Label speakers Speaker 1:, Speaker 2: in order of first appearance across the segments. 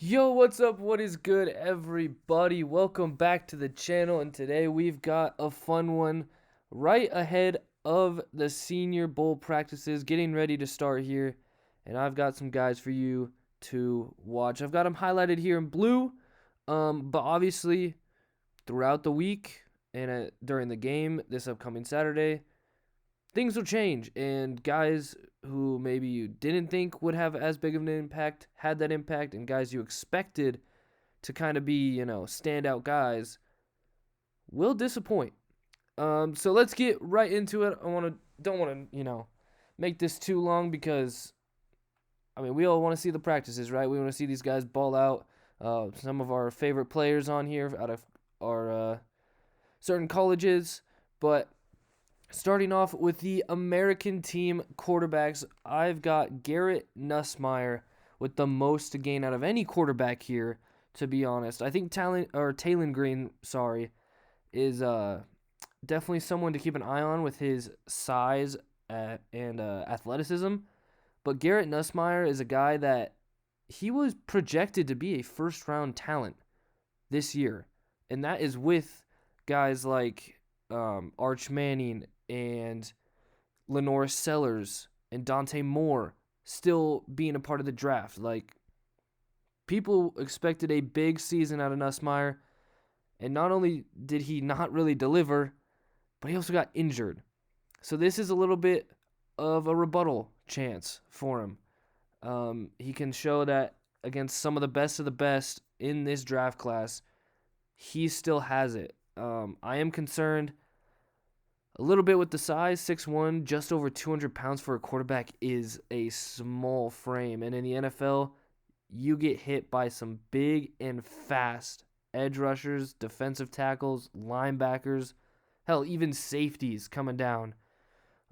Speaker 1: Yo, what's up? What is good, everybody? Welcome back to the channel, and today we've got a fun one right ahead of the Senior Bowl practices, getting ready to start here, and I've got some guys for you to watch. I've got them highlighted here in blue, but obviously throughout the week and during the game this upcoming Saturday, things will change, and guys who maybe you didn't think would have as big of an impact had that impact, and guys you expected to kind of be, standout guys will disappoint. So let's get right into it. Don't want to, make this too long because we all want to see the practices, right? We want to see these guys ball out. Some of our favorite players on here out of our certain colleges, but starting off with the American team quarterbacks, I've got Garrett Nussmeier with the most to gain out of any quarterback here, to be honest. I think Talon Green, is definitely someone to keep an eye on with his size and athleticism. But Garrett Nussmeier is a guy that he was projected to be a first round talent this year. And that is with guys like Arch Manning and Lenore Sellers and Dante Moore still being a part of the draft. Like, people expected a big season out of Nussmeier, and not only did he not really deliver, but he also got injured. So this is a little bit of a rebuttal chance for him. He can show that against some of the best in this draft class, he still has it. I am concerned a little bit with the size. 6'1", just over 200 pounds for a quarterback is a small frame. And in the NFL, you get hit by some big and fast edge rushers, defensive tackles, linebackers, hell, even safeties coming down,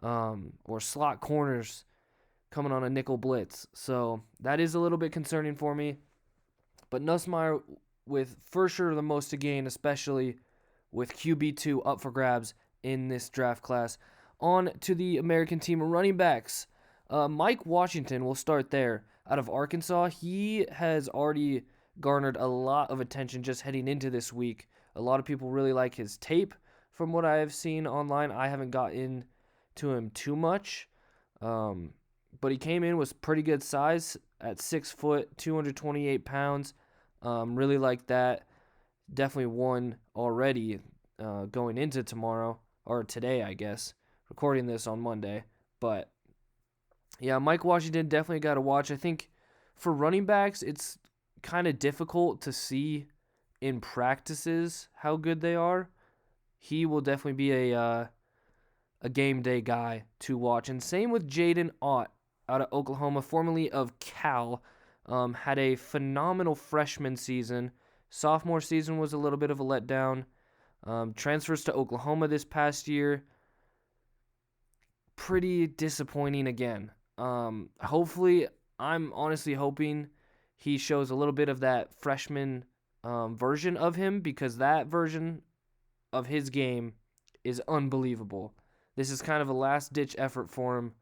Speaker 1: or slot corners coming on a nickel blitz. So that is a little bit concerning for me. But Nussmeier with for sure the most to gain, especially with QB2 up for grabs in this draft class. On to the American team running backs. Mike Washington, will start there. Out of Arkansas, he has already garnered a lot of attention just heading into this week. A lot of people really like his tape from what I have seen online. I haven't got into him too much, but he came in with pretty good size at 6 foot, 228 pounds. Really like that. Definitely won already going into tomorrow, or today, I guess. Recording this on Monday. But yeah, Mike Washington definitely got to watch. I think for running backs, it's kind of difficult to see in practices how good they are. He will definitely be a game day guy to watch. And same with Jaden Ott out of Oklahoma, formerly of Cal. Had a phenomenal freshman season. Sophomore season was a little bit of a letdown. Transfers to Oklahoma this past year. Pretty disappointing again. Hopefully, I'm honestly hoping he shows a little bit of that freshman version of him, because that version of his game is unbelievable. This is kind of a last-ditch effort for him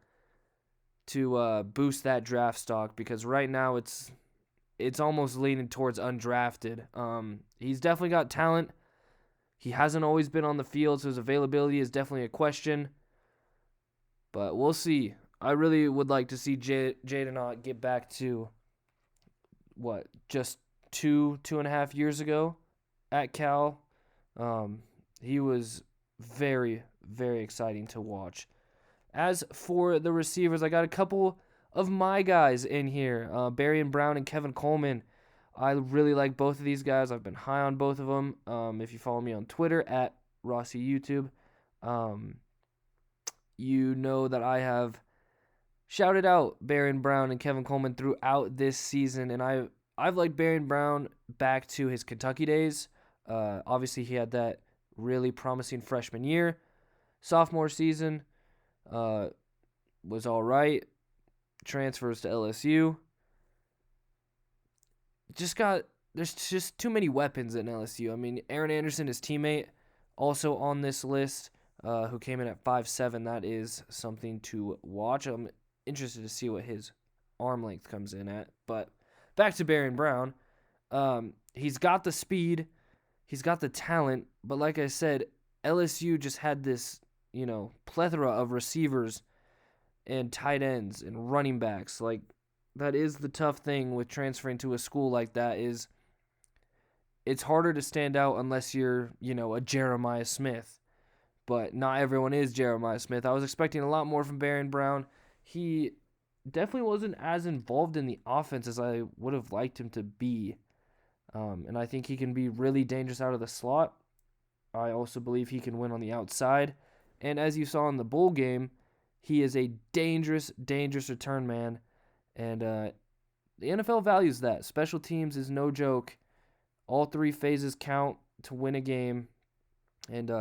Speaker 1: to boost that draft stock, because right now it's almost leaning towards undrafted. He's definitely got talent. He hasn't always been on the field, so his availability is definitely a question. But we'll see. I really would like to see Jaden Ott get back to just 2.5 years ago at Cal. He was very, very exciting to watch. As for the receivers, I got a couple of my guys in here. Barian Brown and Kevin Coleman. I really like both of these guys. I've been high on both of them. If you follow me on Twitter at Rossi YouTube, you know that I have shouted out Barian Brown and Kevin Coleman throughout this season, and I've liked Barian Brown back to his Kentucky days. Obviously, he had that really promising freshman year. Sophomore season was all right. Transfers to LSU. There's just too many weapons in LSU. I mean, Aaron Anderson, his teammate, also on this list, who came in at 5'7". That is something to watch. interested to see what his arm length comes in at. But back to Barian Brown. He's got the speed, he's got the talent, but like I said, LSU just had this, plethora of receivers and tight ends and running backs. Like, that is the tough thing with transferring to a school like that is it's harder to stand out unless you're, a Jeremiah Smith. But not everyone is Jeremiah Smith. I was expecting a lot more from Baron Brown. He definitely wasn't as involved in the offense as I would have liked him to be. And I think he can be really dangerous out of the slot. I also believe he can win on the outside. And as you saw in the bowl game, he is a dangerous, dangerous return man. And the NFL values that. Special teams is no joke. All three phases count to win a game. And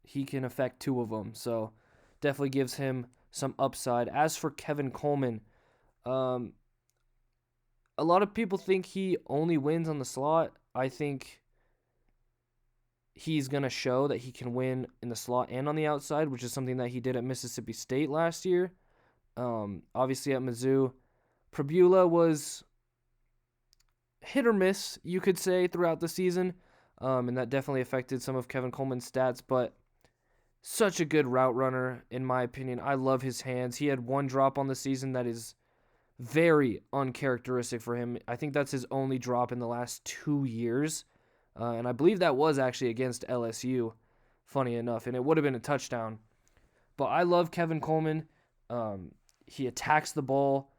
Speaker 1: he can affect two of them. So definitely gives him some upside. As for Kevin Coleman, a lot of people think he only wins on the slot. I think he's going to show that he can win in the slot and on the outside, which is something that he did at Mississippi State last year. Obviously at Mizzou, Pribula was hit or miss, you could say, throughout the season, and that definitely affected some of Kevin Coleman's stats, but such a good route runner, in my opinion. I love his hands. He had one drop on the season that is very uncharacteristic for him. I think that's his only drop in the last 2 years. And I believe that was actually against LSU, funny enough, and it would have been a touchdown. But I love Kevin Coleman. He attacks the ball.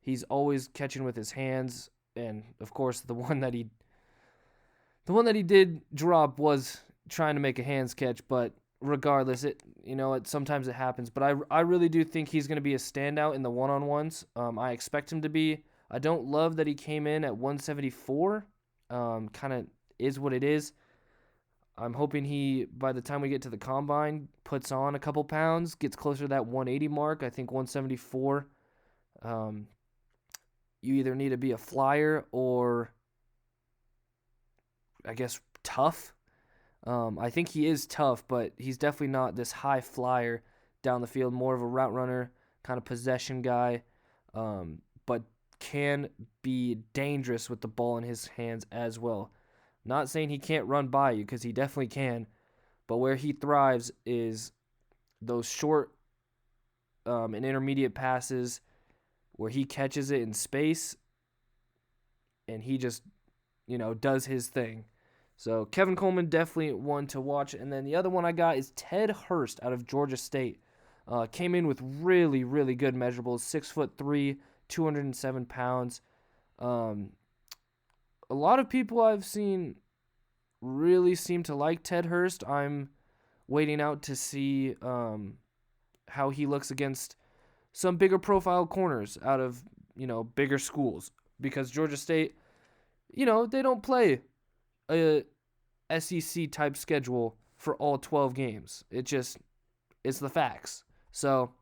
Speaker 1: He's always catching with his hands, and of course the one that he did drop was trying to make a hands catch. But regardless, sometimes it happens. But I really do think he's going to be a standout in the one-on-ones. I expect him to be. I don't love that he came in at 174. Kind of is what it is. I'm hoping he, by the time we get to the combine, puts on a couple pounds, gets closer to that 180 mark. I think 174. You either need to be a flyer or, I guess, tough. I think he is tough, but he's definitely not this high flyer down the field. More of a route runner, kind of possession guy, but can be dangerous with the ball in his hands as well. Not saying he can't run by you, because he definitely can, but where he thrives is those short and intermediate passes where he catches it in space and he just, does his thing. So Kevin Coleman, definitely one to watch. And then the other one I got is Ted Hurst out of Georgia State. Came in with really, really good measurables. 6'3", 207 pounds. A lot of people I've seen really seem to like Ted Hurst. I'm waiting out to see how he looks against some bigger profile corners out of, bigger schools. Because Georgia State, they don't play a SEC type schedule for all 12 games. It's the facts. So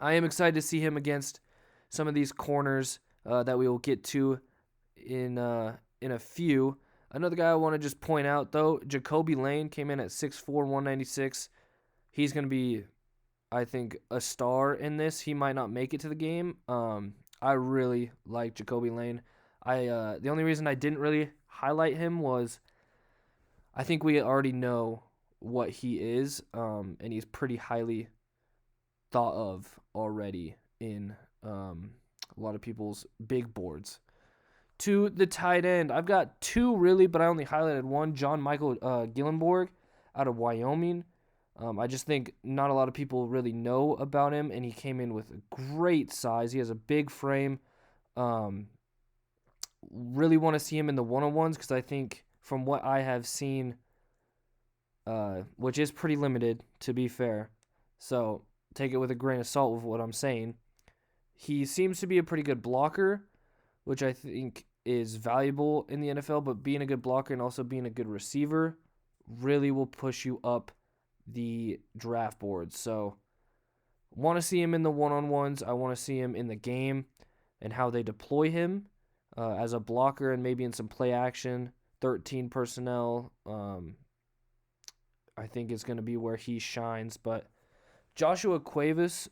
Speaker 1: I am excited to see him against some of these corners that we will get to in a few. Another guy I want to just point out, though, Jacoby Lane came in at 6'4", 196. He's going to be, I think, a star in this. He might not make it to the game. I really like Jacoby Lane. The only reason I didn't really highlight him was I think we already know what he is, and he's pretty highly thought of already in a lot of people's big boards. To the tight end, I've got two really, but I only highlighted one. John Michael Gillenborg out of Wyoming. I just think not a lot of people really know about him, and he came in with a great size. He has a big frame. Really want to see him in the one-on-ones because I think from what I have seen, which is pretty limited, to be fair, so take it with a grain of salt with what I'm saying, he seems to be a pretty good blocker, which I think is valuable in the NFL, but being a good blocker and also being a good receiver really will push you up the draft board. So want to see him in the one-on-ones. I want to see him in the game and how they deploy him as a blocker and maybe in some play action, 13 personnel. I think is going to be where he shines. But Josh Cuevas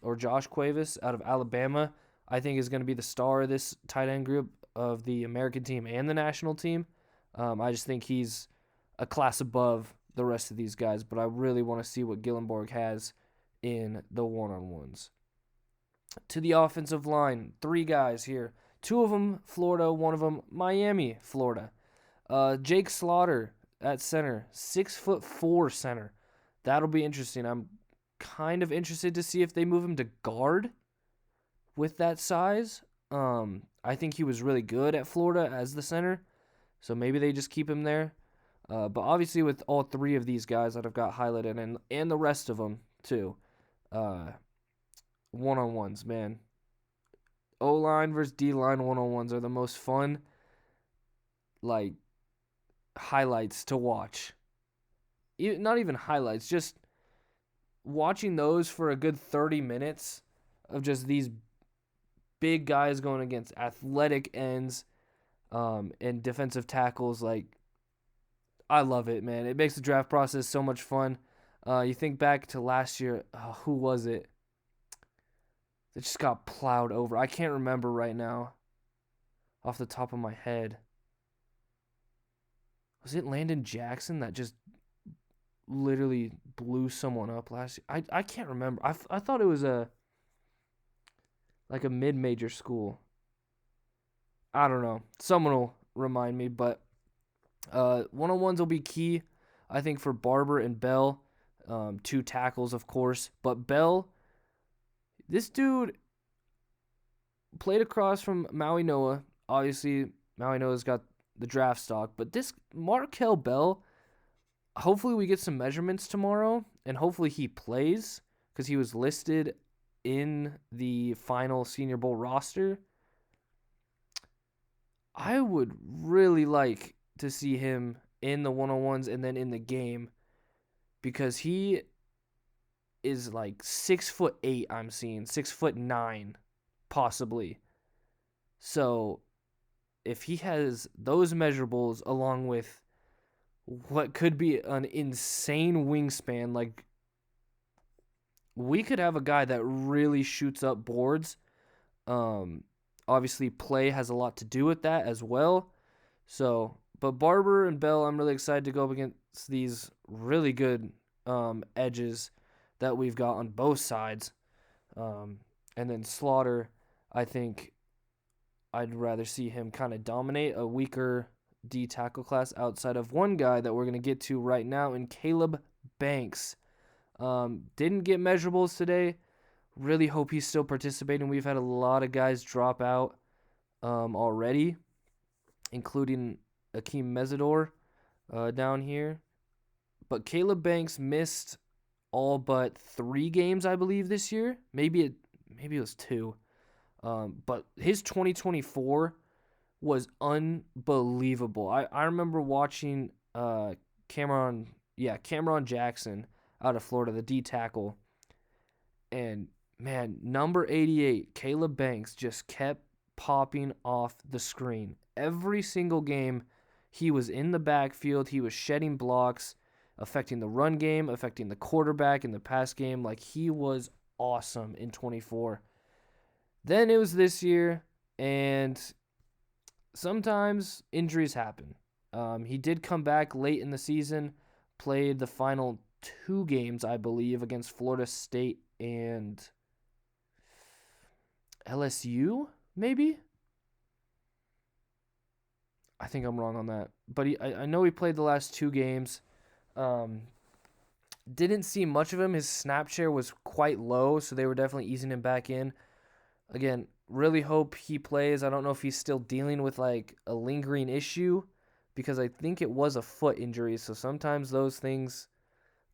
Speaker 1: out of Alabama, I think is going to be the star of this tight end group. of the American team and the national team. I just think he's a class above the rest of these guys, but I really want to see what Gillenborg has in the one-on-ones. To the offensive line, 3 guys here. 2 of them Florida, 1 of them Miami, Florida. Jake Slaughter at center, 6'4" center. That'll be interesting. I'm kind of interested to see if they move him to guard with that size. I think he was really good at Florida as the center, so maybe they just keep him there. But obviously with all 3 of these guys that I've got highlighted and the rest of them too, one-on-ones, man. O-line versus D-line one-on-ones are the most fun, like, highlights to watch. Not even highlights, just watching those for a good 30 minutes of just these big guys going against athletic ends and defensive tackles. Like, I love it, man. It makes the draft process so much fun. You think back to last year, who was it that just got plowed over? I can't remember right now off the top of my head. Was it Landon Jackson that just literally blew someone up last year? I can't remember. I thought it was a mid-major school. I don't know. Someone will remind me, but one-on-ones will be key, I think, for Barber and Bell. 2 tackles, of course. But Bell, this dude played across from Maui Noah. Obviously, Maui Noah's got the draft stock. But this Markel Bell, hopefully we get some measurements tomorrow, and hopefully he plays because he was listed in the final Senior Bowl roster. I would really like to see him in the one-on-ones and then in the game because he is like 6'8", I'm seeing 6'9", possibly. So if he has those measurables along with what could be an insane wingspan, like, we could have a guy that really shoots up boards. Obviously, play has a lot to do with that as well. So, but Barber and Bell, I'm really excited to go up against these really good edges that we've got on both sides. And then Slaughter, I think I'd rather see him kind of dominate a weaker D tackle class outside of one guy that we're going to get to right now in Caleb Banks. Didn't get measurables today. Really hope he's still participating. We've had a lot of guys drop out already, including Akeem Mesidor down here. But Caleb Banks missed all but 3 games, I believe, this year. Maybe it was 2. But his 2024 was unbelievable. I remember watching Cameron Jackson out of Florida, the D tackle. And, man, number 88, Caleb Banks, just kept popping off the screen. Every single game, he was in the backfield. He was shedding blocks, affecting the run game, affecting the quarterback in the pass game. Like, he was awesome in 24. Then it was this year, and sometimes injuries happen. He did come back late in the season, played the final 2 games, I believe, against Florida State and LSU, maybe? I think I'm wrong on that. But I know he played the last 2 games. Didn't see much of him. His snap share was quite low, so they were definitely easing him back in. Again, really hope he plays. I don't know if he's still dealing with like a lingering issue because I think it was a foot injury. So sometimes those things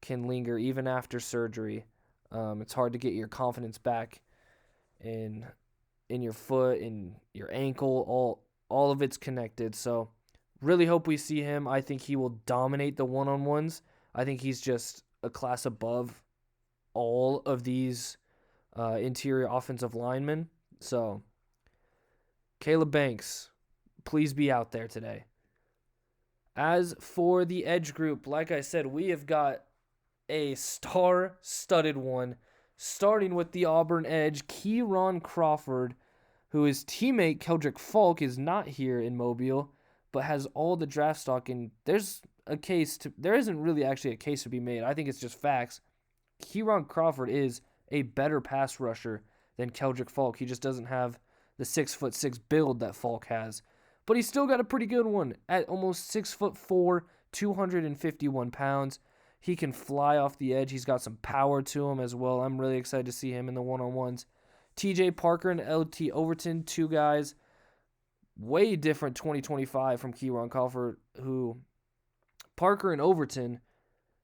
Speaker 1: can linger even after surgery. It's hard to get your confidence back in your foot, in your ankle. All of it's connected. So really hope we see him. I think he will dominate the one-on-ones. I think he's just a class above all of these interior offensive linemen. So Caleb Banks, please be out there today. As for the edge group, like I said, we have got a star-studded one, starting with the Auburn edge, Kieron Crawford. who his teammate Keldrick Falk is not here in Mobile, but has all the draft stock. And there isn't really actually a case to be made. I think it's just facts. Kieran Crawford is a better pass rusher than Keldrick Falk. He just doesn't have the 6'6" build that Falk has. But he's still got a pretty good one at almost 6'4", 251 pounds. He can fly off the edge. He's got some power to him as well. I'm really excited to see him in the one-on-ones. TJ Parker and LT Overton, two guys way different 2025 from Kieran Crawford, who Parker and Overton,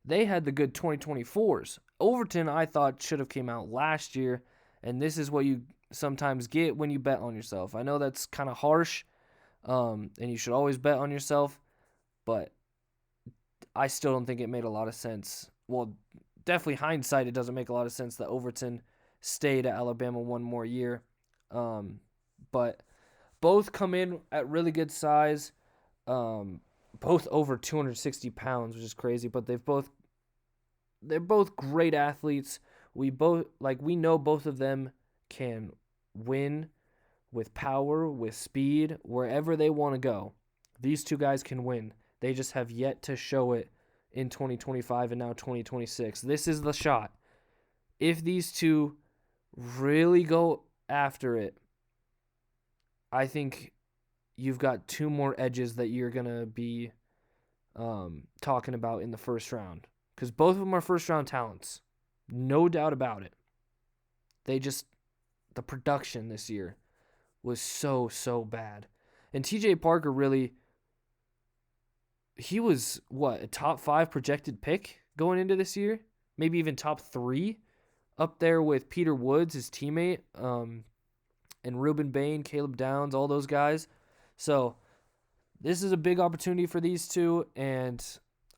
Speaker 1: they had the good 2024s. Overton, I thought, should have came out last year, and this is what you sometimes get when you bet on yourself. I know that's kind of harsh, and you should always bet on yourself, but I still don't think it made a lot of sense. Well, definitely hindsight, it doesn't make a lot of sense that Overton stayed at Alabama one more year. But both come in at really good size, both over 260 pounds, which is crazy, but they're both great athletes. We know both of them can win with power, with speed, wherever they want to go. These two guys can win. They just have yet to show it in 2025 and now 2026. This is the shot. If these two really go after it, I think you've got two more edges that you're going to be talking about in the first round. Because both of them are first-round talents. No doubt about it. The production this year was so, so bad. And TJ Parker really, he was, a top 5 projected pick going into this year? Maybe even top 3? Up there with Peter Woods, his teammate, and Ruben Bain, Caleb Downs, all those guys. So this is a big opportunity for these two, and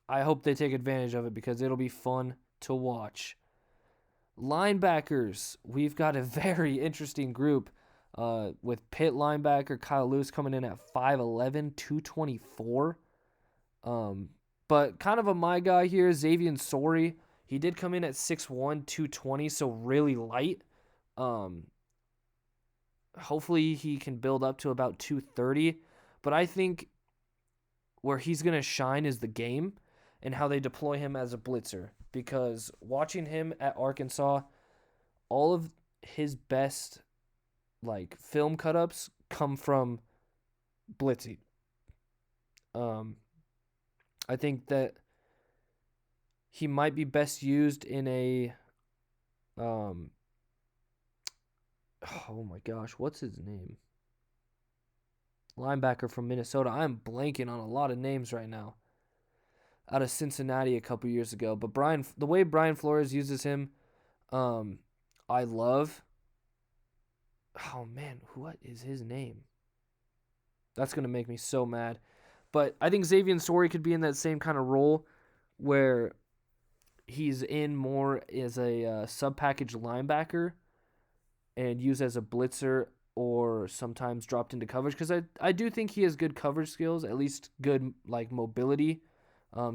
Speaker 1: I hope they take advantage of it because it'll be fun to watch. Linebackers, we've got a very interesting group with Pitt linebacker Kyle Lewis coming in at 5'11", 224. But kind of my guy here, Xavier Sorey. He did come in at 6'1", 220, so really light. Hopefully he can build up to about 230. But I think where he's going to shine is the game and how they deploy him as a blitzer. Because watching him at Arkansas, all of his best film cut-ups come from blitzing. I think that he might be best used in a oh my gosh, what's his name? Linebacker from Minnesota. I'm blanking on a lot of names right now. Out of Cincinnati a couple years ago. But the way Brian Flores uses him, I love. Oh man, what is his name? That's going to make me so mad. But I think Xavier Sorey could be in that same kind of role where he's in more as a sub-package linebacker and used as a blitzer or sometimes dropped into coverage. Because I do think he has good coverage skills, at least good mobility,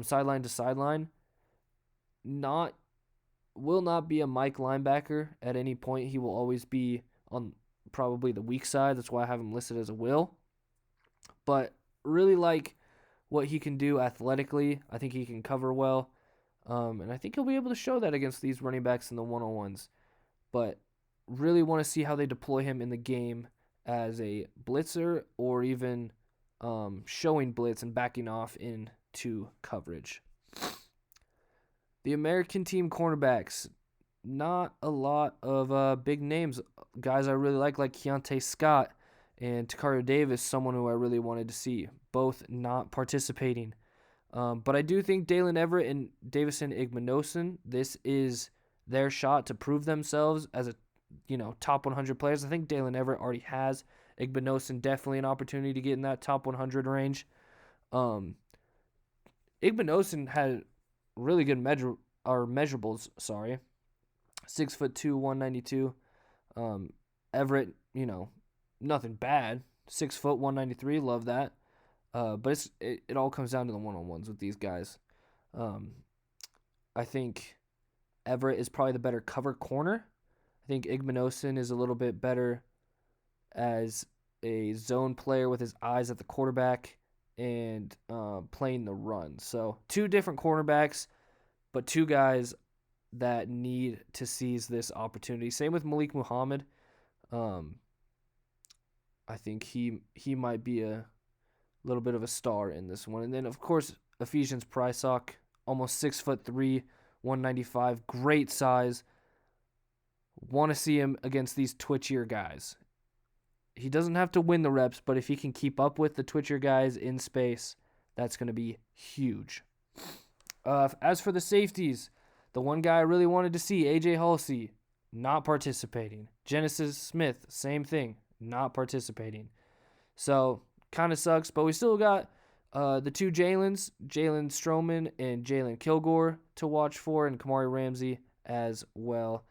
Speaker 1: sideline to sideline. Will not be a Mike linebacker at any point. He will always be on probably the weak side. That's why I have him listed as a will. But really like what he can do athletically. I think he can cover well. And I think he'll be able to show that against these running backs in the one-on-ones. But really want to see how they deploy him in the game as a blitzer or even showing blitz and backing off into coverage. The American team cornerbacks, not a lot of big names. Guys I really like Keontae Scott and Takario Davis, someone who I really wanted to see. Both not participating. But I do think Dalen Everett and Davison Igbinosun, this is their shot to prove themselves as a top 100 players. I think Dalen Everett already has. Igbinosun definitely an opportunity to get in that top 100 range. Igbinosun had really good measurables. 6'2", 192. Everett, nothing bad. 6 foot, 193. Love that. But it all comes down to the one-on-ones with these guys. I think Everett is probably the better cover corner. I think Igbinosun is a little bit better as a zone player with his eyes at the quarterback and playing the run. So 2 different cornerbacks, but 2 guys that need to seize this opportunity. Same with Malik Muhammad. I think he might be a little bit of a star in this one. And then, of course, Ephesians Prysock, almost 6'3", 195, great size. Want to see him against these twitchier guys. He doesn't have to win the reps, but if he can keep up with the twitchier guys in space, that's going to be huge. As for the safeties, the one guy I really wanted to see, AJ Halsey, not participating. Genesis Smith, same thing, not participating. So, kind of sucks, but we still got the 2 Jalen Stroman and Jalen Kilgore to watch for, and Kamari Ramsey as well.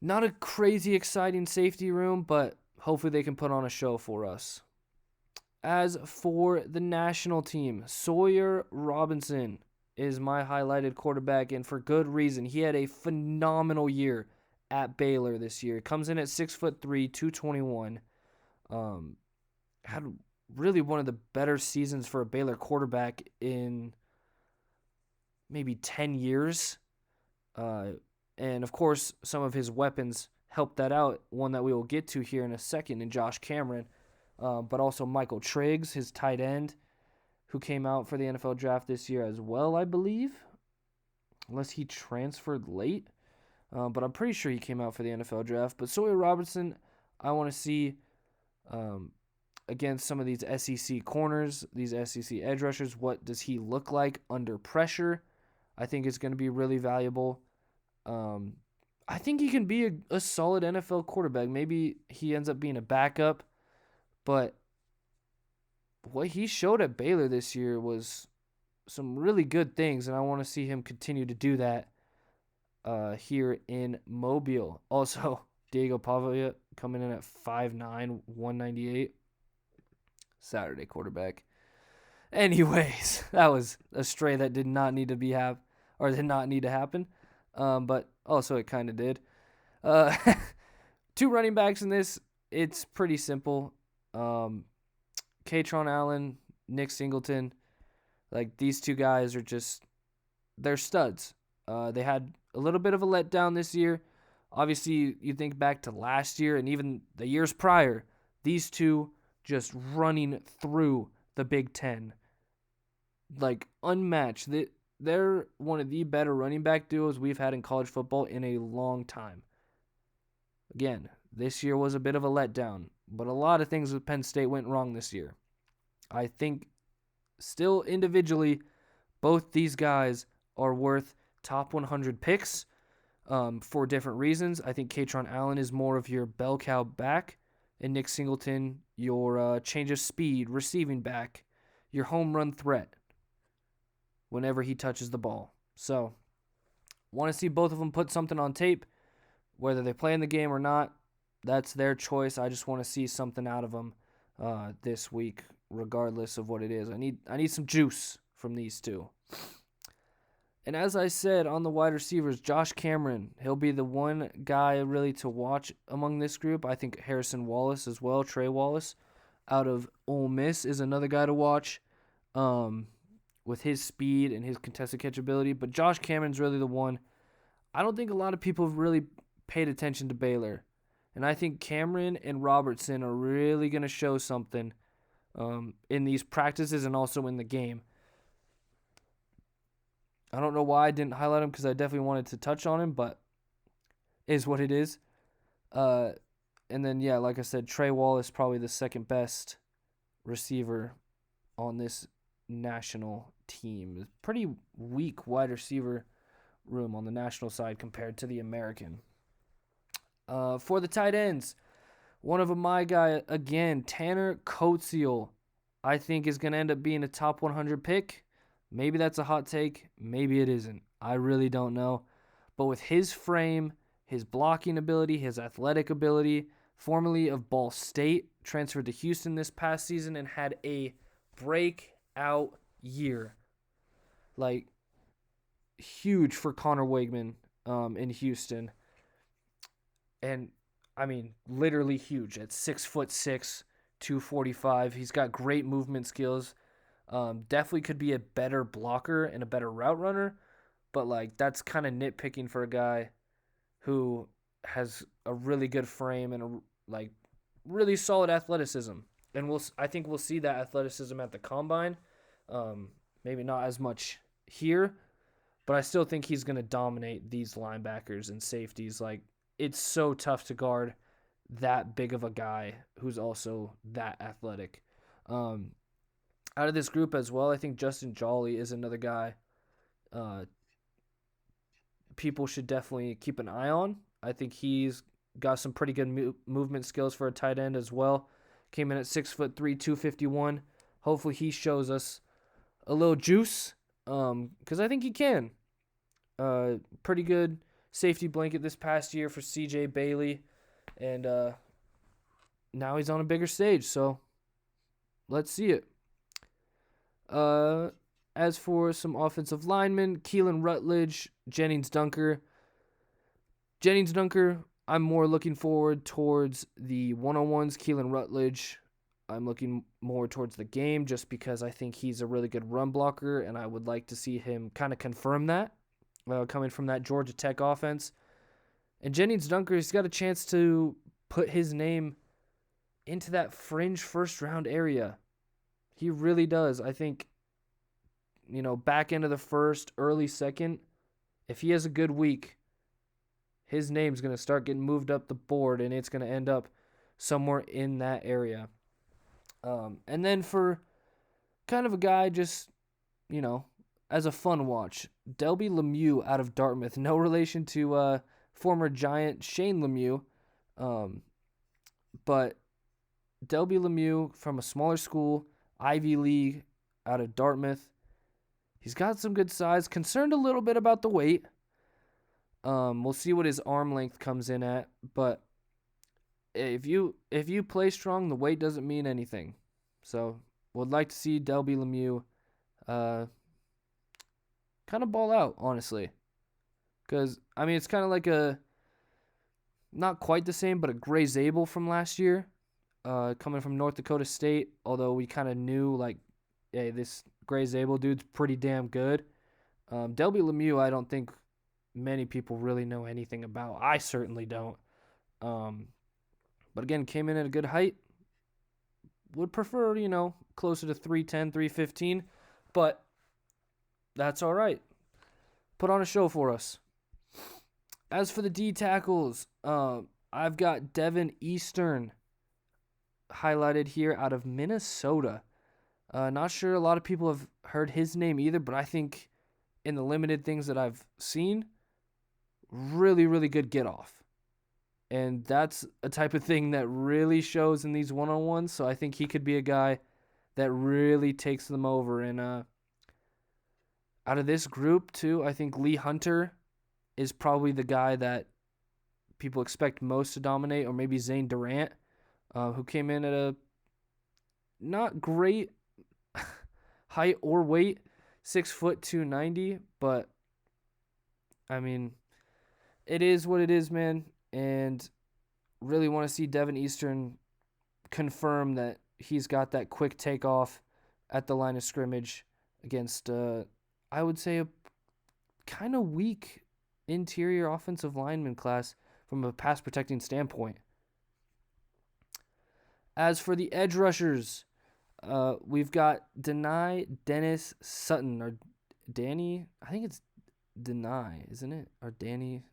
Speaker 1: Not a crazy exciting safety room, but hopefully they can put on a show for us. As for the national team, Sawyer Robinson is my highlighted quarterback, and for good reason. He had a phenomenal year at Baylor this year. Comes in at 6'3", 221. Had really one of the better seasons for a Baylor quarterback in maybe 10 years. And of course, some of his weapons helped that out. One that we will get to here in a second in Josh Cameron. But also Michael Triggs, his tight end, who came out for the NFL draft this year as well, I believe. Unless he transferred late. But I'm pretty sure he came out for the NFL draft. But Sawyer Robertson, I want to see against some of these SEC corners, these SEC edge rushers. What does he look like under pressure? I think it's going to be really valuable. I think he can be a solid NFL quarterback. Maybe he ends up being a backup. But what he showed at Baylor this year was some really good things, and I want to see him continue to do that here in Mobile. Also, Diego Pavia coming in at 5'9", 198. Saturday quarterback. Anyways, that was a stray that did not need to happen. But also it kind of did. 2 running backs in this. It's pretty simple. Katron Allen, Nick Singleton, like these 2 guys are they're studs. They had a little bit of a letdown this year. Obviously, you think back to last year and even the years prior, these 2 just running through the Big Ten. Like unmatched. They're one of the better running back duos we've had in college football in a long time. Again, this year was a bit of a letdown, but a lot of things with Penn State went wrong this year. I think still individually, both these guys are worth top 100 picks for different reasons. I think Katron Allen is more of your bell cow back, and Nick Singleton, your change of speed, receiving back, your home run threat whenever he touches the ball. So, want to see both of them put something on tape. Whether they play in the game or not, that's their choice. I just want to see something out of them this week, regardless of what it is. I need some juice from these 2. And as I said on the wide receivers, Josh Cameron, he'll be the one guy really to watch among this group. I think Harrison Wallace as well, Trey Wallace, out of Ole Miss is another guy to watch with his speed and his contested catch ability. But Josh Cameron's really the one. I don't think a lot of people have really paid attention to Baylor. And I think Cameron and Robertson are really going to show something in these practices and also in the game. I don't know why I didn't highlight him because I definitely wanted to touch on him, but is what it is. And then, yeah, like I said, Trey Wallace probably the second best receiver on this national team. Pretty weak wide receiver room on the national side compared to the American. For the tight ends, one of them, my guy, again, Tanner Coatsiel, I think is going to end up being a top 100 pick. Maybe that's a hot take. Maybe it isn't. I really don't know. But with his frame, his blocking ability, his athletic ability, formerly of Ball State, transferred to Houston this past season and had a breakout year. Like, huge for Connor Wegman in Houston. And, I mean, literally huge at 6'6", 245. He's got great movement skills. Definitely could be a better blocker and a better route runner. But, like, that's kind of nitpicking for a guy who has a really good frame and, like, really solid athleticism. And I think we'll see that athleticism at the combine. Maybe not as much here, but I still think he's going to dominate these linebackers and safeties. Like, it's so tough to guard that big of a guy who's also that athletic. Out of this group as well, I think Justin Jolly is another guy people should definitely keep an eye on. I think he's got some pretty good movement skills for a tight end as well. Came in at 6'3", 251. Hopefully he shows us a little juice, because I think he can. Pretty good safety blanket this past year for CJ Bailey, and now he's on a bigger stage, so let's see it. As for some offensive linemen, Keelan Rutledge, Jennings Dunker. Jennings Dunker, I'm more looking forward towards the one-on-ones. Keelan Rutledge, I'm looking more towards the game just because I think he's a really good run blocker, and I would like to see him kind of confirm that coming from that Georgia Tech offense. And Jennings Dunker, he's got a chance to put his name into that fringe first-round area. He really does. I think, back into the first, early second, if he has a good week, his name's going to start getting moved up the board, and it's going to end up somewhere in that area. And then for kind of a guy just, as a fun watch, Delby Lemieux out of Dartmouth. No relation to former Giant Shane Lemieux, but Delby Lemieux from a smaller school, Ivy League, out of Dartmouth. He's got some good size. Concerned a little bit about the weight. We'll see what his arm length comes in at, but if you play strong, the weight doesn't mean anything. So, would like to see Delby Lemieux kind of ball out, honestly. Because, it's kind of like not quite the same, but a Gray Zabel from last year, coming from North Dakota State, although we kind of knew, hey, this Gray Zabel dude's pretty damn good. Delby Lemieux, I don't think many people really know anything about. I certainly don't. But again, came in at a good height. Would prefer, closer to 310, 315. But that's all right. Put on a show for us. As for the D tackles, I've got Devin Eastern highlighted here out of Minnesota. Not sure a lot of people have heard his name either, but I think in the limited things that I've seen, really, really good get off. And that's a type of thing that really shows in these one-on-ones, so I think he could be a guy that really takes them over. And out of this group, too, I think Lee Hunter is probably the guy that people expect most to dominate, or maybe Zane Durant, who came in at a not great height or weight, 6', 290, but it is what it is, man. And really want to see Devin Eastern confirm that he's got that quick takeoff at the line of scrimmage against, I would say, a kind of weak interior offensive lineman class from a pass protecting standpoint. As for the edge rushers, we've got Dennis Sutton, or Danny, I think it's Denai, isn't it? Or Danny,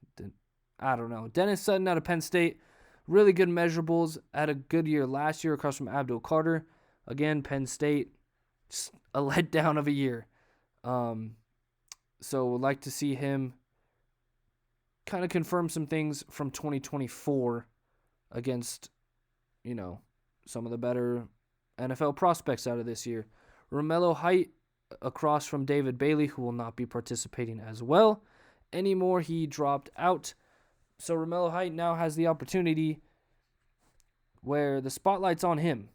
Speaker 1: I don't know. Dennis Sutton out of Penn State, really good measurables, had a good year last year across from Abdul Carter. Again, Penn State, just a letdown of a year. So would like to see him kind of confirm some things from 2024 against, some of the better NFL prospects out of this year. Romello Height across from David Bailey, who will not be participating as well anymore. He dropped out. So Romello Height now has the opportunity where the spotlight's on him.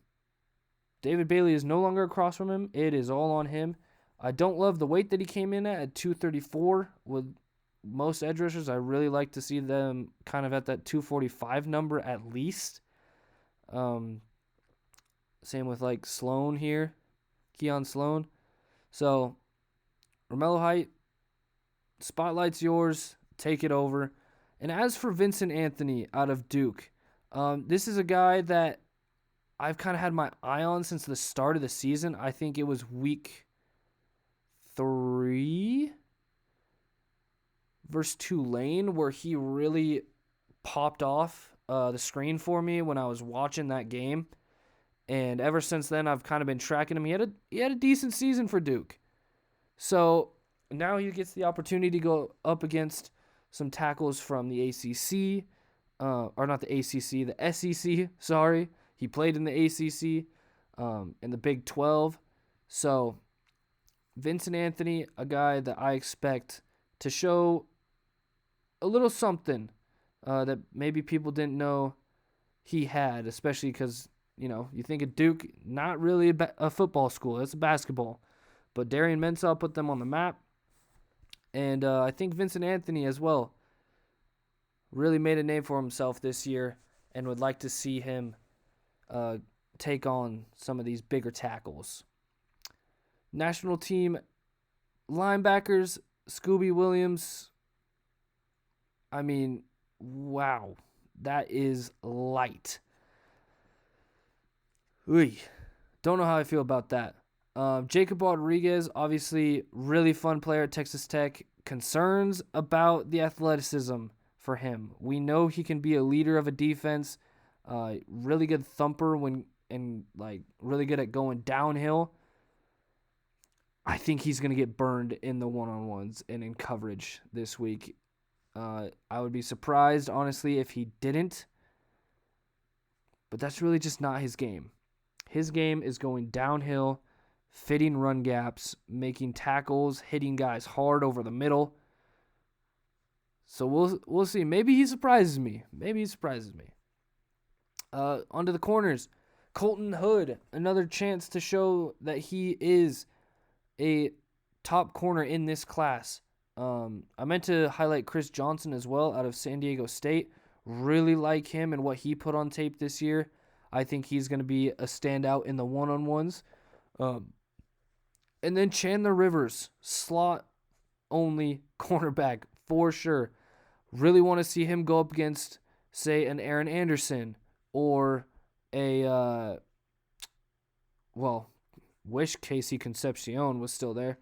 Speaker 1: David Bailey is no longer across from him. It is all on him. I don't love the weight that he came in at 234. Would most edge rushers, I really like to see them kind of at that 245 number at least. Same with like Sloan here, Keon Sloan. So Romello Height, spotlight's yours. Take it over. And as for Vincent Anthony out of Duke, this is a guy that I've kind of had my eye on since the start of the season. I think it was week 3 versus Tulane where he really popped off the screen for me when I was watching that game. And ever since then, I've kind of been tracking him. He had a decent season for Duke. So now he gets the opportunity to go up against some tackles from the ACC, or not the ACC, the SEC, sorry. He played in the ACC, in the Big 12. So Vincent Anthony, a guy that I expect to show a little something that maybe people didn't know he had, especially because, you think of Duke, not really a football school. It's a basketball. But Darian Mensah put them on the map. And I think Vincent Anthony as well really made a name for himself this year and would like to see him take on some of these bigger tackles. National team linebackers, Scooby Williams. I mean, wow. That is light. Don't know how I feel about that. Jacob Rodriguez, obviously really fun player at Texas Tech. Concerns about the athleticism for him. We know he can be a leader of a defense. Really good thumper really good at going downhill. I think he's going to get burned in the one-on-ones and in coverage this week. I would be surprised, honestly, if he didn't. But that's really just not his game. His game is going downhill, fitting run gaps, making tackles, hitting guys hard over the middle. So we'll see. Maybe he surprises me. Onto the corners. Colton Hood, another chance to show that he is a top corner in this class. I meant to highlight Chris Johnson as well out of San Diego State. Really like him and what he put on tape this year. I think he's going to be a standout in the one-on-ones. And then Chandler Rivers, slot-only cornerback for sure. Really want to see him go up against, say, an Aaron Anderson or wish Casey Concepcion was still there,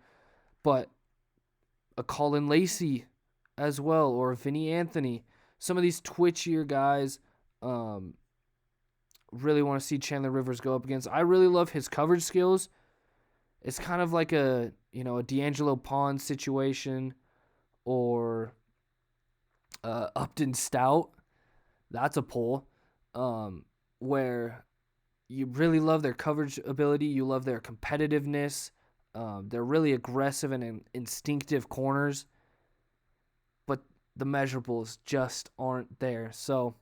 Speaker 1: but a Colin Lacey as well, or Vinny Anthony. Some of these twitchier guys, really want to see Chandler Rivers go up against. I really love his coverage skills. It's kind of like a D'Angelo Pond situation or Upton Stout. That's a pull. Where you really love their coverage ability. You love their competitiveness. They're really aggressive and instinctive corners. But the measurables just aren't there. So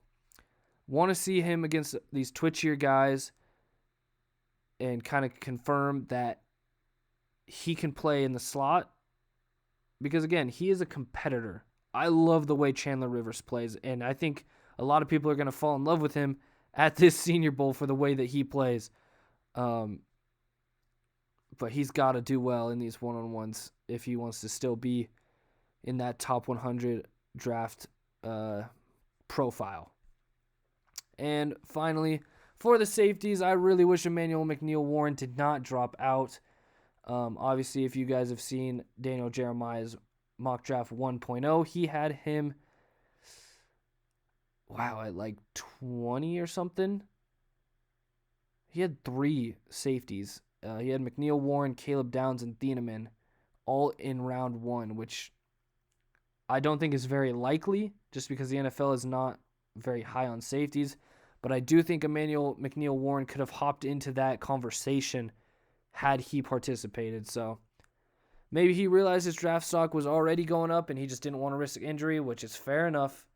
Speaker 1: want to see him against these twitchier guys and kind of confirm that he can play in the slot. Because, again, he is a competitor. I love the way Chandler Rivers plays, and I think a lot of people are going to fall in love with him at this Senior Bowl for the way that he plays. But he's got to do well in these one-on-ones if he wants to still be in that top 100 draft profile. And finally, for the safeties, I really wish Emmanuel McNeil-Warren did not drop out. Obviously, if you guys have seen Daniel Jeremiah's mock draft 1.0, he had him, at like 20 or something. He had 3 safeties. He had McNeil-Warren, Caleb Downs, and Thieneman all in round 1, which I don't think is very likely just because the NFL is not very high on safeties. But I do think Emmanuel McNeil-Warren could have hopped into that conversation had he participated. So maybe he realized his draft stock was already going up and he just didn't want to risk injury, which is fair enough.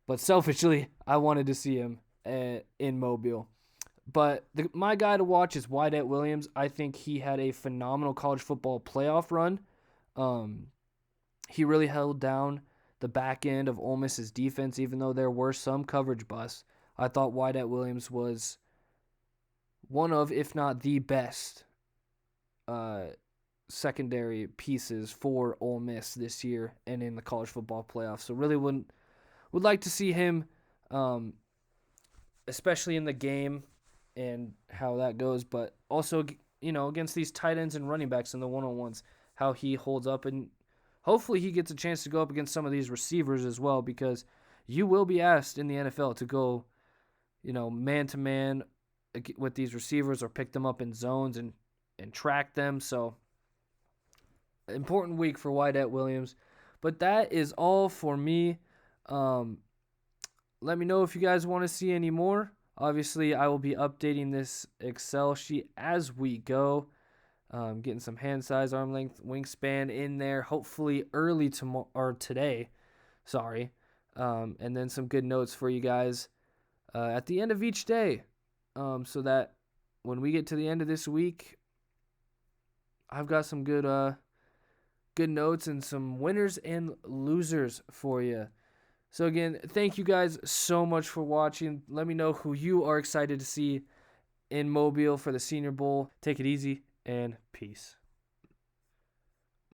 Speaker 1: But selfishly, I wanted to see him in Mobile. But my guy to watch is Wyatt Williams. I think he had a phenomenal college football playoff run. he really held down the back end of Ole Miss's defense, even though there were some coverage busts. I thought Wyatt Williams was one of, if not the best, secondary pieces for Ole Miss this year and in the college football playoffs. So really would like to see him, especially in the game and how that goes, but also, against these tight ends and running backs in the one-on-ones, how he holds up, and hopefully he gets a chance to go up against some of these receivers as well, because you will be asked in the NFL to go, man-to-man with these receivers or pick them up in zones and track them. So important week for Wyatt Williams. But that is all for me. Let me know if you guys want to see any more. Obviously, I will be updating this Excel sheet as we go. Getting some hand size, arm length, wingspan in there, hopefully early tomorrow or today. Sorry. And then some good notes for you guys at the end of each day, so that when we get to the end of this week, I've got some good notes and some winners and losers for you. So again, thank you guys so much for watching. Let me know who you are excited to see in Mobile for the Senior Bowl. Take it easy and peace.